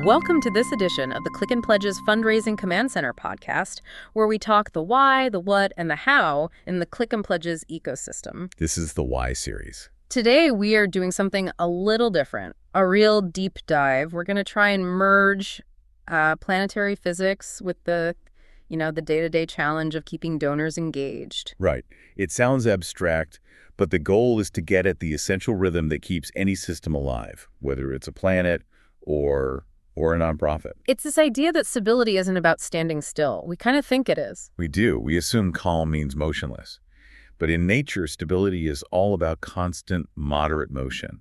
Welcome to this edition of the Click and Pledge's Fundraising Command Center podcast, where we talk the why, the what, and the how in the Click and Pledge's ecosystem. This is the Why series. Today, we are doing something a little different, a real deep dive. We're going to try and merge planetary physics with the day-to-day challenge of keeping donors engaged. Right. It sounds abstract, but the goal is to get at the essential rhythm that keeps any system alive, whether it's a planet or a nonprofit. It's this idea that stability isn't about standing still. We kind of think it is. We do. We assume calm means motionless. But in nature, stability is all about constant, moderate motion.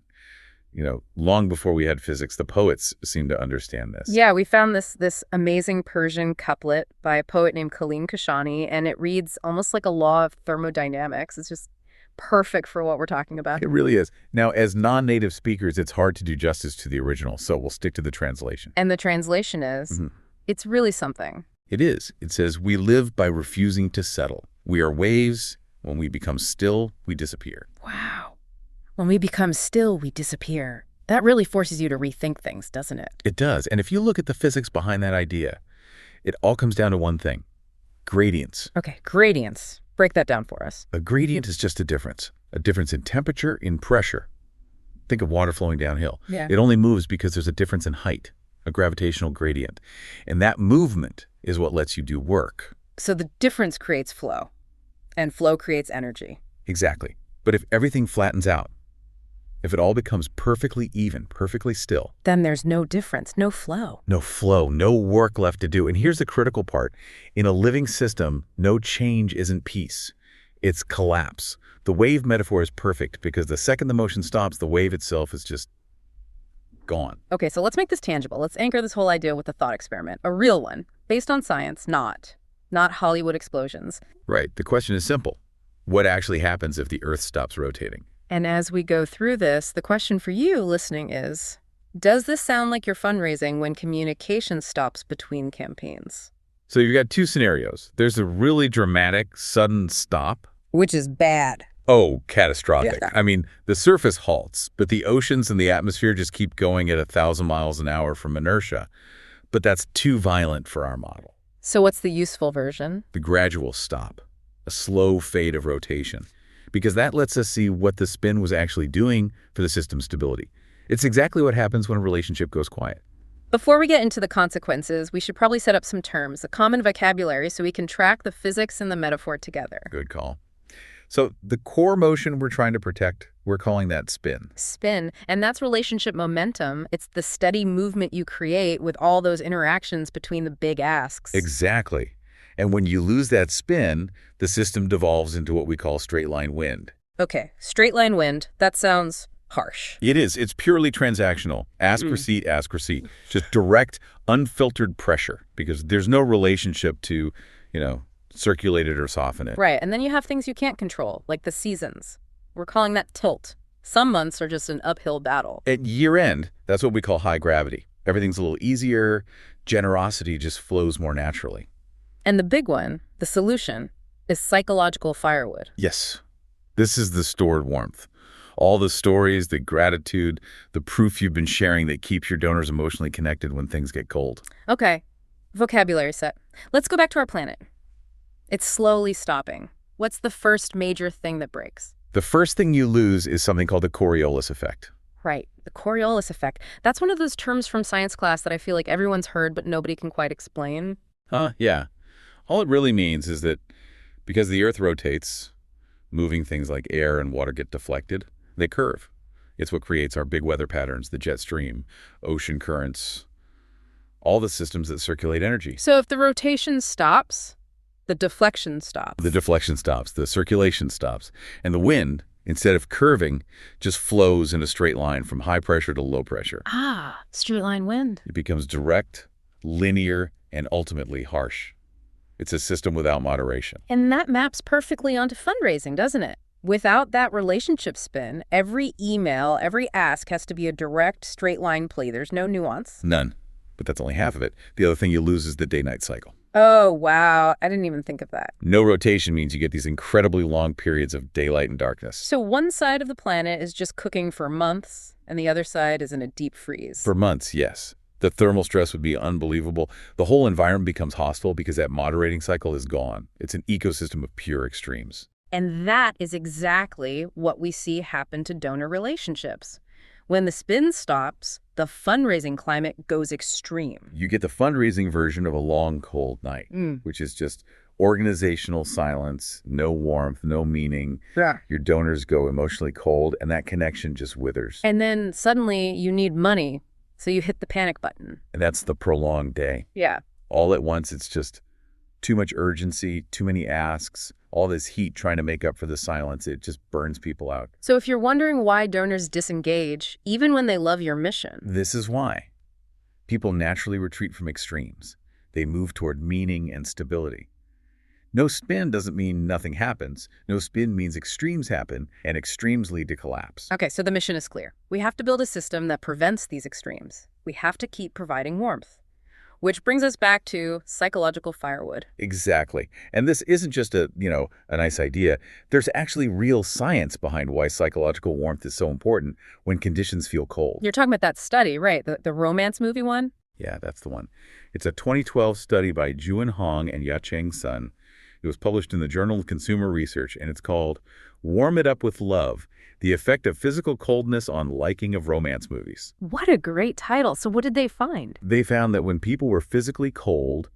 Long before we had physics, the poets seemed to understand this. Yeah, we found this amazing Persian couplet by a poet named Khalil Kashani, and it reads almost like a law of thermodynamics. It's just perfect for what we're talking about. It really is. Now, as non-native speakers, it's hard to do justice to the original, so we'll stick to the translation. And the translation is, It's really something. It is. It says, we live by refusing to settle. We are waves. When we become still, we disappear. Wow. When we become still, we disappear. That really forces you to rethink things, doesn't it? It does. And if you look at the physics behind that idea, it all comes down to one thing: gradients. Okay, gradients. Break that down for us. A gradient is just a difference in temperature, in pressure. Think of water flowing downhill. Yeah. It only moves because there's a difference in height, a gravitational gradient. And that movement is what lets you do work. So the difference creates flow, and flow creates energy. Exactly. But if everything flattens out, if it all becomes perfectly even, perfectly still, then there's no difference, no flow. No flow, no work left to do. And here's the critical part. In a living system, no change isn't peace. It's collapse. The wave metaphor is perfect because the second the motion stops, the wave itself is just gone. Okay, so let's make this tangible. Let's anchor this whole idea with a thought experiment, a real one, based on science, not Hollywood explosions. Right. The question is simple. What actually happens if the Earth stops rotating? And as we go through this, the question for you listening is, does this sound like you're fundraising when communication stops between campaigns? So you've got two scenarios. There's a really dramatic, sudden stop. Which is bad. Oh, catastrophic. Yeah. I mean, the surface halts, but the oceans and the atmosphere just keep going at 1,000 miles an hour from inertia. But that's too violent for our model. So what's the useful version? The gradual stop, a slow fade of rotation, because that lets us see what the spin was actually doing for the system's stability. It's exactly what happens when a relationship goes quiet. Before we get into the consequences, we should probably set up some terms, a common vocabulary, so we can track the physics and the metaphor together. Good call. So the core motion we're trying to protect, we're calling that spin. Spin, and that's relationship momentum. It's the steady movement you create with all those interactions between the big asks. Exactly. And when you lose that spin, the system devolves into what we call straight line wind. Okay, straight line wind, that sounds harsh. It is. It's purely transactional. Ask, receipt, ask, receipt. Just direct, unfiltered pressure, because there's no relationship to, circulate it or soften it. Right, and then you have things you can't control, like the seasons. We're calling that tilt. Some months are just an uphill battle. At year end, that's what we call high gravity. Everything's a little easier. Generosity just flows more naturally. And the big one, the solution, is psychological firewood. Yes. This is the stored warmth. All the stories, the gratitude, the proof you've been sharing that keeps your donors emotionally connected when things get cold. Okay, vocabulary set. Let's go back to our planet. It's slowly stopping. What's the first major thing that breaks? The first thing you lose is something called the Coriolis effect. Right, the Coriolis effect. That's one of those terms from science class that I feel like everyone's heard but nobody can quite explain. Yeah. All it really means is that because the Earth rotates, moving things like air and water get deflected, they curve. It's what creates our big weather patterns, the jet stream, ocean currents, all the systems that circulate energy. So if the rotation stops, the deflection stops. The deflection stops, the circulation stops, and the wind, instead of curving, just flows in a straight line from high pressure to low pressure. Straight line wind. It becomes direct, linear, and ultimately harsh. It's a system without moderation. And that maps perfectly onto fundraising, doesn't it? Without that relationship spin, every email, every ask has to be a direct, straight line plea. There's no nuance. None. But that's only half of it. The other thing you lose is the day-night cycle. Oh, wow. I didn't even think of that. No rotation means you get these incredibly long periods of daylight and darkness. So one side of the planet is just cooking for months, and the other side is in a deep freeze. For months, yes. The thermal stress would be unbelievable. The whole environment becomes hostile because that moderating cycle is gone. It's an ecosystem of pure extremes. And that is exactly what we see happen to donor relationships. When the spin stops, the fundraising climate goes extreme. You get the fundraising version of a long, cold night, which is just organizational silence, no warmth, no meaning. Yeah. Your donors go emotionally cold, and that connection just withers. And then suddenly you need money, so you hit the panic button. And that's the prolonged day. Yeah. All at once, it's just too much urgency, too many asks, all this heat trying to make up for the silence. It just burns people out. So if you're wondering why donors disengage, even when they love your mission. This is why. People naturally retreat from extremes. They move toward meaning and stability. No spin doesn't mean nothing happens. No spin means extremes happen, and extremes lead to collapse. Okay, so the mission is clear. We have to build a system that prevents these extremes. We have to keep providing warmth. Which brings us back to psychological firewood. Exactly. And this isn't just a nice idea. There's actually real science behind why psychological warmth is so important when conditions feel cold. You're talking about that study, right? The romance movie one? Yeah, that's the one. It's a 2012 study by Juan Hong and Yacheng Sun. It was published in the Journal of Consumer Research, and it's called Warm It Up with Love: The Effect of Physical Coldness on Liking of Romance Movies. What a great title. So what did they find? They found that when people were physically cold,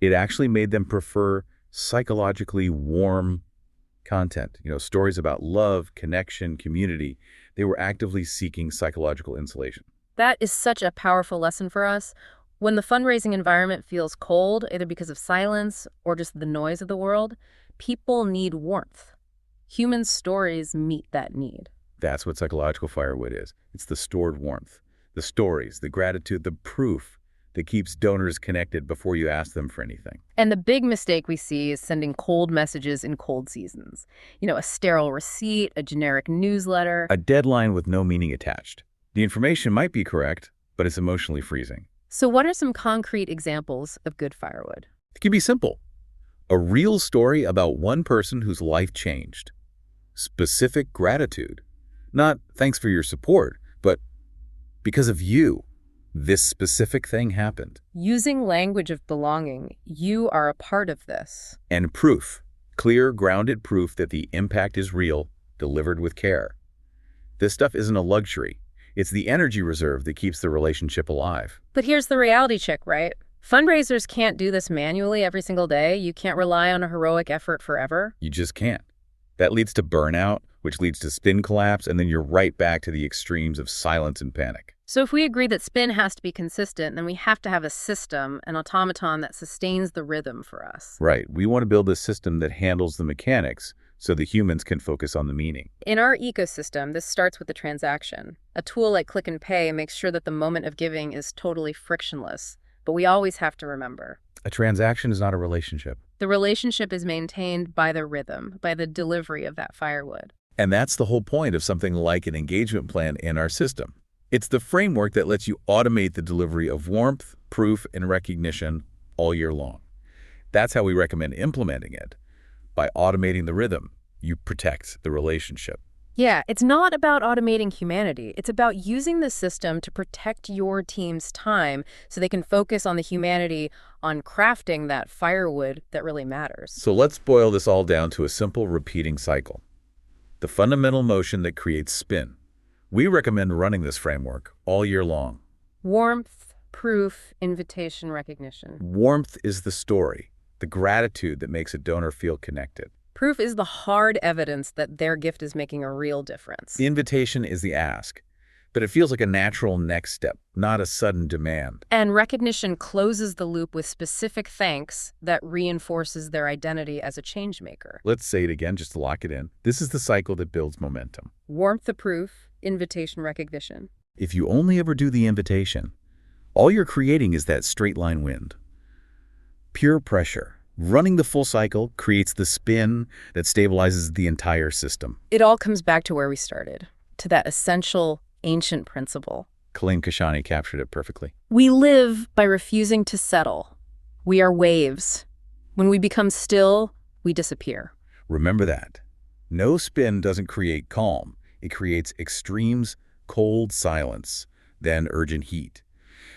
it actually made them prefer psychologically warm content. Stories about love, connection, community. They were actively seeking psychological insulation. That is such a powerful lesson for us. When the fundraising environment feels cold, either because of silence or just the noise of the world, people need warmth. Human stories meet that need. That's what psychological firewood is. It's the stored warmth, the stories, the gratitude, the proof that keeps donors connected before you ask them for anything. And the big mistake we see is sending cold messages in cold seasons. A sterile receipt, a generic newsletter. A deadline with no meaning attached. The information might be correct, but it's emotionally freezing. So what are some concrete examples of good firewood? It can be simple. A real story about one person whose life changed. Specific gratitude. Not thanks for your support, but because of you, this specific thing happened. Using language of belonging, you are a part of this. And proof. Clear, grounded proof that the impact is real, delivered with care. This stuff isn't a luxury. It's the energy reserve that keeps the relationship alive. But here's the reality check, right? Fundraisers can't do this manually every single day. You can't rely on a heroic effort forever. You just can't. That leads to burnout, which leads to spin collapse, and then you're right back to the extremes of silence and panic. So if we agree that spin has to be consistent, then we have to have a system, an automaton that sustains the rhythm for us. Right. We want to build a system that handles the mechanics so the humans can focus on the meaning. In our ecosystem, this starts with the transaction. A tool like Click and Pay makes sure that the moment of giving is totally frictionless. But we always have to remember, a transaction is not a relationship. The relationship is maintained by the rhythm, by the delivery of that firewood. And that's the whole point of something like an engagement plan in our system. It's the framework that lets you automate the delivery of warmth, proof, and recognition all year long. That's how we recommend implementing it. By automating the rhythm, you protect the relationship. Yeah, it's not about automating humanity. It's about using the system to protect your team's time so they can focus on the humanity, on crafting that firewood that really matters. So let's boil this all down to a simple repeating cycle. The fundamental motion that creates spin. We recommend running this framework all year long. Warmth, proof, invitation, recognition. Warmth is the story, the gratitude that makes a donor feel connected. Proof is the hard evidence that their gift is making a real difference. The invitation is the ask, but it feels like a natural next step, not a sudden demand. And recognition closes the loop with specific thanks that reinforces their identity as a change maker. Let's say it again just to lock it in. This is the cycle that builds momentum. Warmth the proof, invitation, recognition. If you only ever do the invitation, all you're creating is that straight line wind. Pure pressure. Running the full cycle creates the spin that stabilizes the entire system. It all comes back to where we started, to that essential, ancient principle. Kashani captured it perfectly. We live by refusing to settle. We are waves. When we become still, we disappear. Remember that. No spin doesn't create calm. It creates extremes, cold silence, then urgent heat.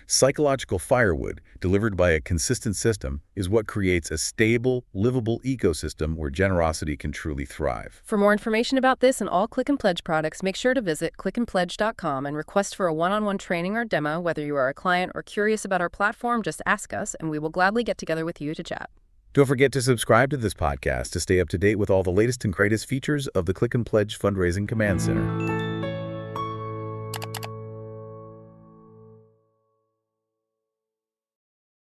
Psychological firewood, delivered by a consistent system, is what creates a stable, livable ecosystem where generosity can truly thrive. For more information about this and all Click and Pledge products, make sure to visit clickandpledge.com and request for a one-on-one training or demo. Whether you are a client or curious about our platform, just ask us and we will gladly get together with you to chat. Don't forget to subscribe to this podcast to stay up to date with all the latest and greatest features of the Click and Pledge Fundraising Command Center.